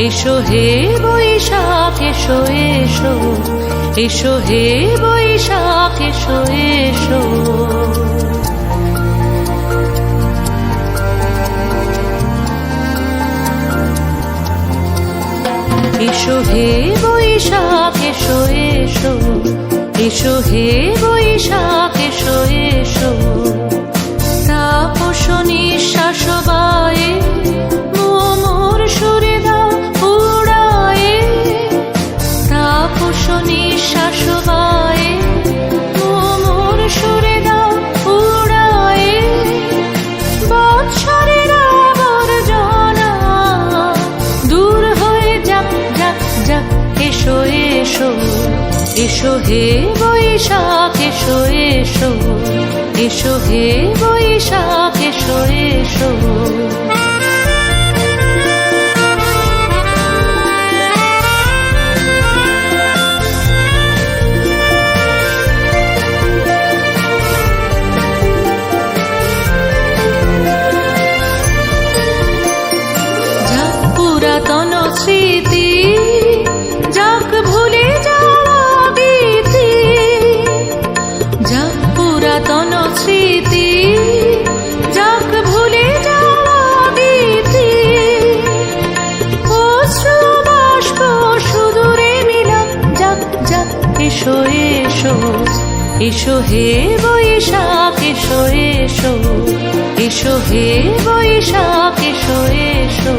এসো হে বৈশাখ এসো এসো, এসো হে বৈশাখ এসো এসো। এসো হে বৈশাখ এসো এসো, এসো হে বৈশাখ এসো এসো। তাপস নিঃশ্বাস বায়ে মোর সুরে দাও উড়ায়ে, তাপস নিঃশ্বাস বায়ে মোর সুরে দাও উড়ায়ে। বৎসরের আবর্জনা দূর হয়ে যাক যাক যাক। এসো এসো, এসো হে বৈশাখ এসো এসো, এসো হে বৈশাখ এসো এসো। যাক পুরাতন স্মৃতি, যাক ভুলে যাওয়া গীতি, যাক পুরাতন স্মৃতি, যাক ভুলে যাওয়া গীতি। অশ্রু বাষ্প সুদূরে মিলাক যাক যাক। এসো এসো, এসো হে বৈশাখ এসো এসো, এসো হে বৈশাখ এসো এসো।